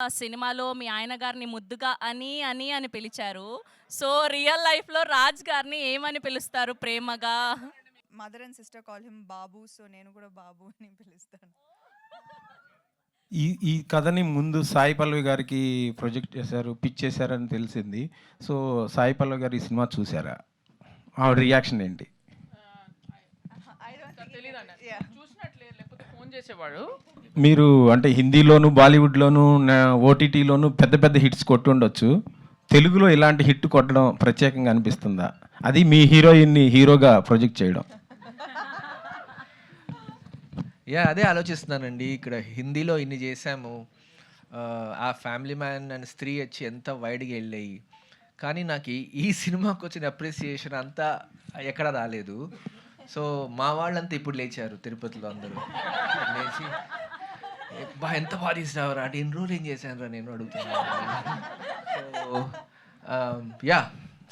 ఆ సినిమాలో మీ ఆయన గారిని ముద్దుగా అని పిలిచారు. సో, రియల్ లైఫ్‌లో రాజ్ గారిని ఏమని పిలుస్తారు ప్రేమగా? Mother and sister call him Babu. So నేను కూడా బాబు అని పిలుస్తాను. ఈ ఈ కథని ముందు సాయి పల్లవి గారికి ప్రొజెక్ట్ చేశారు, పిచ్ చేశారని తెలిసింది. సో, సాయి పల్లవి గారు ఈ సినిమా చూసారా? ఆవిడ రియాక్షన్ ఏంటి? చూసినట్లేదు, లేకపోతే ఫోన్ చేసేవాడు. మీరు అంటే హిందీలోను, బాలీవుడ్‌లోను, ఓటీటీలోను పెద్ద పెద్ద హిట్స్ కొట్టుండొచ్చు. తెలుగులో ఇలాంటి హిట్ కొట్టడం ప్రత్యేకంగా అనిపిస్తుందా? అది మీ హీరోయిన్‌ని హీరోగా ప్రొజెక్ట్ చేయడం. అదే ఆలోచిస్తున్నానండి. ఇక్కడ హిందీలో ఇన్ని చేశాము, ఆ ఫ్యామిలీ మ్యాన్ అండ్ స్త్రీ వచ్చి ఎంత వైడ్గా వెళ్ళాయి. కానీ నాకు ఈ సినిమాకి వచ్చిన అప్రిసియేషన్ అంతా ఎక్కడ రాలేదు. సో మా వాళ్ళంతా ఇప్పుడు లేచారు తిరుపతిలో, అందరూ లేచి బా ఎంత బాగా తీసినావురా అంటే ఇన్ని రోజులు ఏం చేశాను రా నేను అడుగుతున్నాను.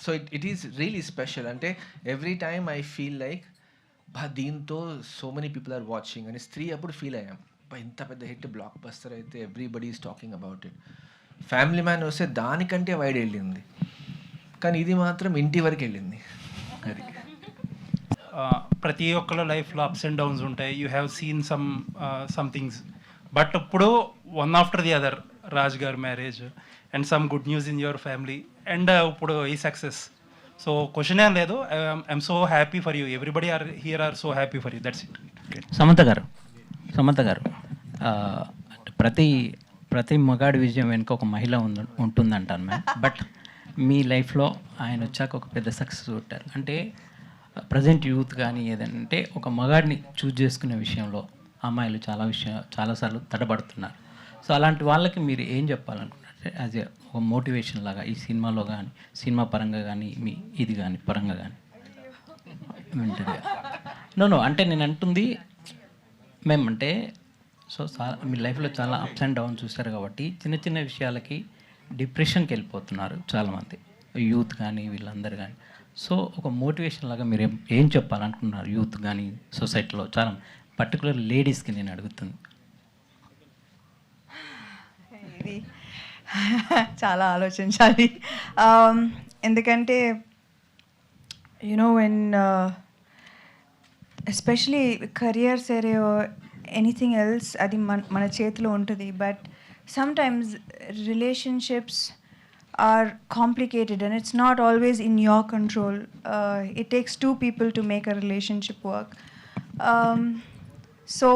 So it is really special. అంటే every time I feel like దీంతో so many people are watching అని స్త్రీ అప్పుడు ఫీల్ అయ్యాం. ఇంత పెద్ద హిట్ బ్లాక్ బస్టర్ అయితే everybody is talking about it. Family Man వస్తే దానికంటే వైడ్ వెళ్ళింది, కానీ ఇది మాత్రం ఇంటి వరకు వెళ్ళింది. అది ప్రతి ఒక్కళ్ళ లైఫ్లో అప్స్ అండ్ డౌన్స్ ఉంటాయి. You have seen some things, but ఇప్పుడు one after the other Raj గారి marriage and some good news in your family and ఇప్పుడు ఈ సక్సెస్. సో క్వశ్చన్ ఏం లేదు, I'm so happy for you. Everybody are here are so happy for you. That's it. Samantha garu ప్రతి మగాడి విజయం వెనుక ఒక మహిళ ఉంటుందంటాను మ్యామ్. బట్ మీ లైఫ్లో ఆయన వచ్చాక ఒక పెద్ద సక్సెస్ కొట్టారు. అంటే ప్రజెంట్ యూత్ కానీ ఏదంటే ఒక మగాడిని చూజ్ చేసుకునే విషయంలో అమ్మాయిలు చాలాసార్లు తడబడుతున్నారు. సో అలాంటి వాళ్ళకి మీరు ఏం చెప్పాలనుకుంటున్నారు యాజ్ ఏ ఒక మోటివేషన్ లాగా ఈ సినిమాలో కానీ, సినిమా పరంగా కానీ, మీ ఇది కానీ పరంగా కానీ వింటుంది? నో అంటే నేను అంటుంది మేమంటే సో మీ లైఫ్లో చాలా అప్స్ అండ్ డౌన్స్ చూస్తారు కాబట్టి చిన్న చిన్న విషయాలకి డిప్రెషన్కి వెళ్ళిపోతున్నారు చాలామంది, యూత్ కానీ వీళ్ళందరూ కానీ. సో ఒక మోటివేషన్ లాగా మీరు ఏం చెప్పాలనుకుంటున్నారు యూత్ కానీ, సొసైటీలో చాలా పర్టికులర్ లేడీస్కి నేను అడుగుతుంది. ఇది చాలా ఆలోచించాలి. ఎందుకంటే యునో వెన్ ఎస్పెషలీ కెరియర్ సరే ఎనీథింగ్ ఎల్స్ అది మన చేతిలో ఉంటుంది. But sometimes relationships are complicated and it's not always in your control. It takes two people to make a relationship work. So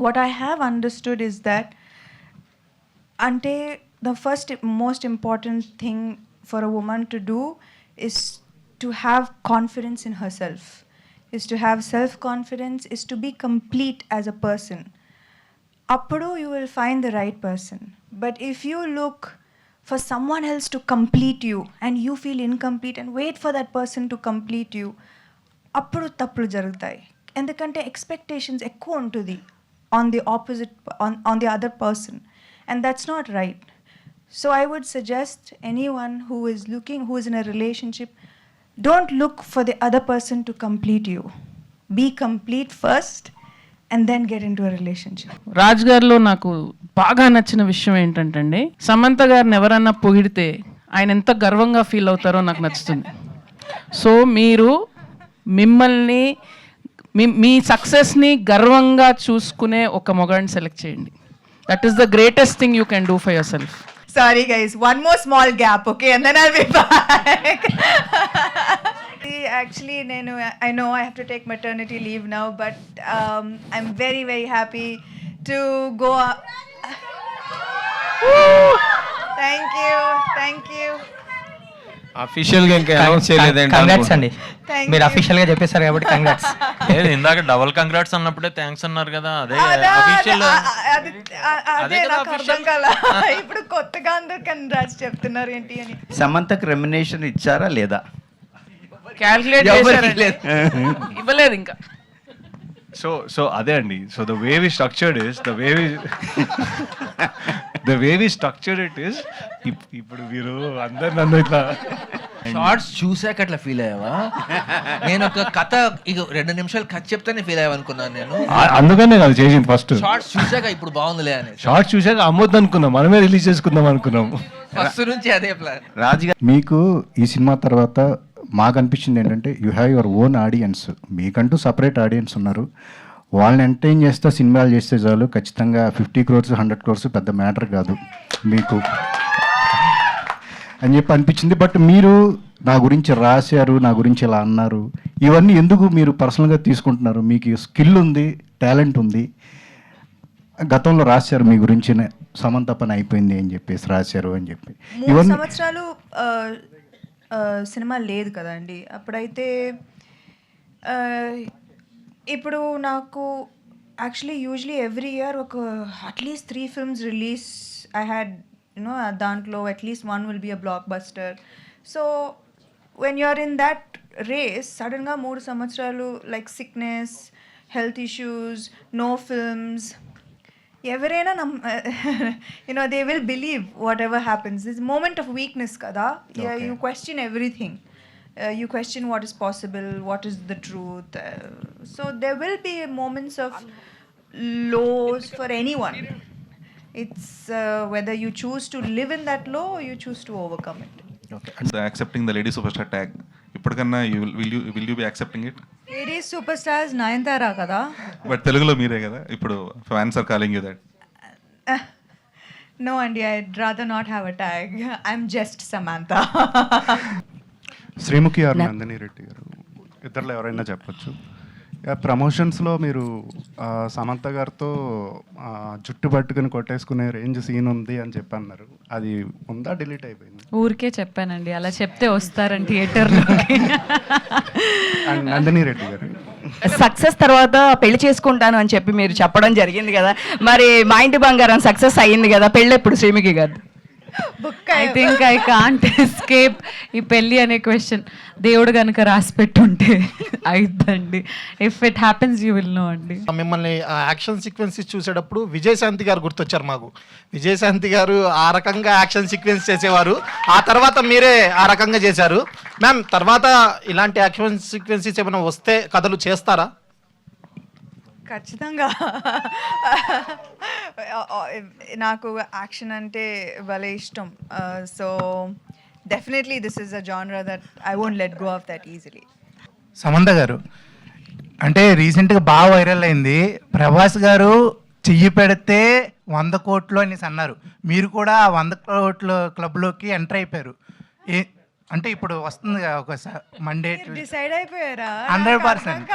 what I have understood is that ante the first most important thing for a woman to do is to have confidence in herself, is to have self-confidence, is to be complete as a person. Appudu you will find the right person. But if you look for someone else to complete you and you feel incomplete and wait for that person to complete you, appudu tappulu jarugutayi. Endukante expectations ekku untudi on the opposite on the other person, and that's not right. So I would suggest anyone who is in a relationship, don't look for the other person to complete you. Be complete first and then get into a relationship. Raj గారిలో నాకు బాగా నచ్చిన విషయం ఏంటంటే సమంత గారిని ఎవరన్నా పొగిడితే ఆయన ఎంత గర్వంగా ఫీల్ అవుతారో నాకు నచ్చుతుంది. సో మీరు మిమ్మల్ని మీ సక్సెస్ని గర్వంగా చూసుకునే ఒక మొగాడిని సెలెక్ట్ చేయండి. That is the greatest thing you can do for your self. Sorry guys, one more small gap, okay, and then I'll be back. Actually, I know I have to take maternity leave now, but I'm very, very happy to go up. Thank you. అఫీషియల్గా ఇంకా announce చేయలేదండి. Congrats అండి, Thank మీరు you. అఫీషియల్గా చెప్పేశారు కాబట్టి congrats. ఇందాక double congrats అన్నప్పుడే థ్యాంక్స్ అన్నారు కదా, అదే అఫీషియల్. అదే నాకు అర్థం కాల, ఇప్పుడు కొత్తగా అందరు కంగ్రాట్స్ చెప్తున్నారు ఏంటి అని. సమంతకు రెమ్యునేషన్ ఇచ్చారా లేదా? క్యాల్కులేట్ చేశారండి, ఇవ్వలేదు ఇంకా. సో అదే అండి. So the way we structured it is ఇప్పుడు మీరు అందరు నన్ను ఇట్లా షార్ట్స్ చూసాక అట్లా ఫీల్ అయ్యావా? నేను ఒక కథ ఇక 2 నిమిషాలు కథ చెప్తానే ఫీల్ అయ్యావు అనుకున్నాను నేను. అందుకనే అది చేసింది ఫస్ట్. షార్ట్స్ చూసాక ఇప్పుడు బాగుందిలే అని షార్ట్స్ చూసాక అమ్మొద్దు అనుకున్నాం, మనమే రిలీజ్ చేసుకుందాం అనుకున్నాం. ఫస్ట్ నుంచి అదే ప్లాన్. రాజుగారు మీకు ఈ సినిమా తర్వాత మాకు అనిపించింది ఏంటంటే you have your own audience, మీకంటూ సపరేట్ ఆడియన్స్ ఉన్నారు. వాళ్ళని ఎంటర్టైన్ చేస్తే సినిమాలు చేస్తే చాలు, ఖచ్చితంగా 50 crores 100 crores పెద్ద మ్యాటర్ కాదు మీకు అని చెప్పి అనిపించింది. బట్ మీరు నా గురించి రాశారు, నా గురించి ఇలా అన్నారు, ఇవన్నీ ఎందుకు మీరు పర్సనల్గా తీసుకుంటున్నారు? మీకు స్కిల్ ఉంది, టాలెంట్ ఉంది, గతంలో రాశారు మీ గురించి, సమంత పని అయిపోయింది అని చెప్పేసి రాశారు అని చెప్పి. 3 సంవత్సరాలు సినిమా లేదు కదండి అప్పుడైతే. ఇప్పుడు నాకు యాక్చువల్లీ యూజువలీ ఎవ్రీ ఇయర్ ఒక at least 3 films release I had you know, దాంట్లో at least 1 will be a blockbuster. So when you're in that race సడన్గా 3 సంవత్సరాలు like sickness, health issues, no films, ఎవరైనా you know they will believe whatever happens. This moment of weakness కదా, you question everything. You question what is possible, what is the truth. So there will be moments of lows for anyone. It's whether you choose to live in that low or you choose to overcome it. Okay. Accepting the lady superstar tag. ఇప్పటికన్నా will you be accepting it? Lady superstars Nayanthara kada. But తెలుగులో మీరే కదా ఇప్పుడు, fans are calling you that. No, Andy, I'd rather not have a tag. I'm just Samantha. Sreemukhi or Nandini Reddy garu, ఇద్దరులో ఎవరైనా చెప్పొచ్చు. ప్రమోషన్స్లో మీరు సమంత గారితో జుట్టు పట్టుకుని కొట్టేసుకునే రేంజ్ సీన్ ఉంది అని చెప్పి అన్నారు, అది ఉందా, డిలీట్ అయిపోయింది? ఊరికే చెప్పానండి, అలా చెప్తే వస్తారని థియేటర్లోకి. అండ్ నందిని రెడ్డి గారు, సక్సెస్ తర్వాత పెళ్లి చేసుకుంటాను అని చెప్పి మీరు చెప్పడం జరిగింది కదా, మరి మా ఇంటి బంగారం సక్సెస్ అయ్యింది కదా, పెళ్ళి ఎప్పుడు Sreemukhi garu? I think I can't escape ఈ పెళ్ళి అనే క్వశ్చన్. దేవుడు కనుక రాసి పెట్టుంటే అయిద్దండి. If it happens you will know అండి. మిమ్మల్ని యాక్షన్ సీక్వెన్సెస్ చూసేటప్పుడు విజయశాంతి గారు గుర్తొచ్చారు మాకు. విజయశాంతి గారు ఆ రకంగా యాక్షన్ సీక్వెన్స్ చేసేవారు, ఆ తర్వాత మీరే ఆ రకంగా చేశారు. మ్యామ్, తర్వాత ఇలాంటి యాక్షన్ సీక్వెన్సెస్ ఏమైనా వస్తే కథలు చేస్తారా? ఖచ్చితంగా. నాకు యాక్షన్ అంటే భలే ఇష్టం. So definitely this is a genre that I won't let go of that easily. Samantha garu అంటే రీసెంట్గా బాగా వైరల్ అయింది, ప్రభాస్ గారు చెయ్యి పెడితే 100 కోట్లు అనేసి అన్నారు. మీరు కూడా 100 కోట్ల క్లబ్లోకి ఎంటర్ అయిపోయారు. అంటే ఇప్పుడు వస్తుంది ఒక మండే డిసైడ్ అయిపోయారా? 100%.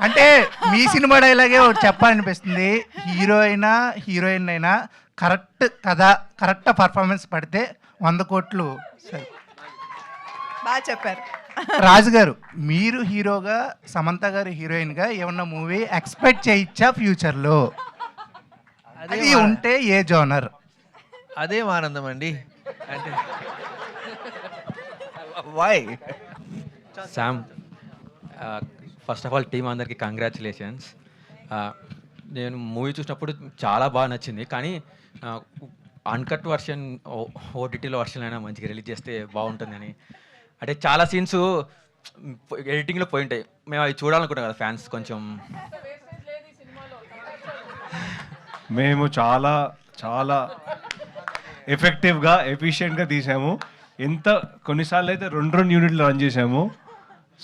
అంటే మీ సినిమా డైలాగే ఒకటి చెప్పాలనిపిస్తుంది, హీరోయిన్ అయినా కరెక్ట్ కథ, కరెక్ట్ పర్ఫార్మెన్స్ పడితే 100 కోట్లు. సరే, బాగా చెప్పారు. రాజు గారు, మీరు హీరోగా, సమంత గారు హీరోయిన్గా ఏమన్నా మూవీ ఎక్స్పెక్ట్ చేయొచ్చా ఫ్యూచర్లో? అది ఉంటే ఏ జోనర్? అదే ఆనందం అండి. అంటే why Sam, first of all team అందరికీ కంగ్రాచులేషన్స్. నేను మూవీ చూసినప్పుడు చాలా బాగా నచ్చింది, కానీ అన్కట్ వర్షన్, ఓటీటీలో వర్షన్ అయినా మంచిగా రిలీజ్ చేస్తే బాగుంటుందని. అంటే చాలా సీన్స్ ఎడిటింగ్లో పోయి ఉంటాయి, మేము అవి చూడాలనుకుంటాం కదా ఫ్యాన్స్. కొంచెం మేము చాలా చాలా ఎఫెక్టివ్గా, ఎఫిషియెంట్గా తీసాము. ఎంత కొన్నిసార్లు అయితే 2 యూనిట్లు రన్ చేసాము.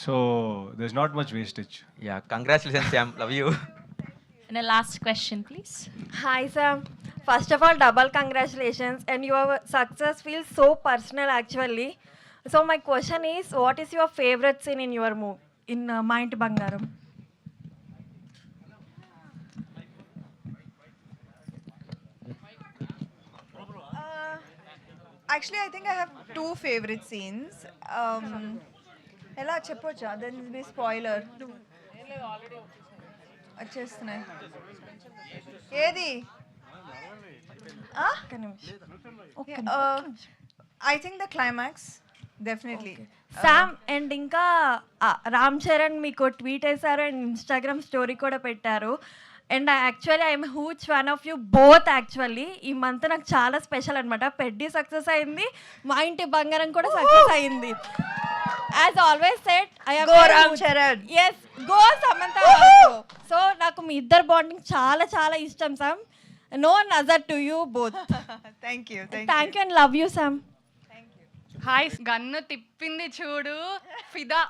So there is not much wastage. Yeah, congratulations Sam, love you. And a last question, please. Hi Sam. First of all, double congratulations, and your success feels so personal actually. So my question is, what is your favorite scene in your movie, in Ma Inti Bangaram? Actually, I think I have 2 favorite scenes. ఎలా చెప్పొచ్చా? Then will be spoiler. వచ్చేస్తున్నాయి. ఏది? I think the climax definitely. Sam, and ఇంకా రామ్ చరణ్ మీకు tweet వేశారు and Instagram story కూడా పెట్టారు. And I'm huge fan of you both actually. ఈ మంత్ నాకు చాలా స్పెషల్ అనమాట. పెడ్డి సక్సెస్ అయింది, మా ఇంటి బంగారం కూడా సక్సెస్ అయింది. As always set Go Ram Charan. Yes go Samantha also. So నాకు మీ ఇద్దరు బాండింగ్ చాలా చాలా ఇష్టం Sam. No nazar to you both. Thank you. Thank you and love you Sam. Hi, gun తిప్పింది చూడు, ఫిదా.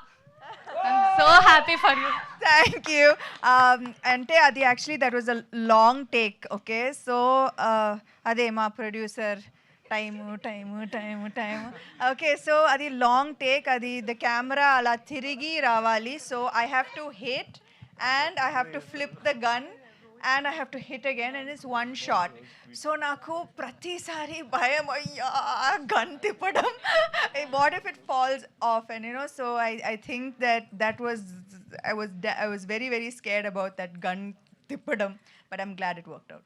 So happy for you. Thank you. అంటే అది actually that was a long take. Okay, so అదే మా ప్రొడ్యూసర్ టైము ఓకే, సో అది long take. అది the camera అలా తిరిగి రావాలి. So I have to hit and I have to flip the gun and I have to hit again and it's one shot. So naku pratisari bhayam, ayya gun tippadam. What if it falls off? And you know, so I think that was I was very very scared about that gun tippadam, but I'm glad it worked out.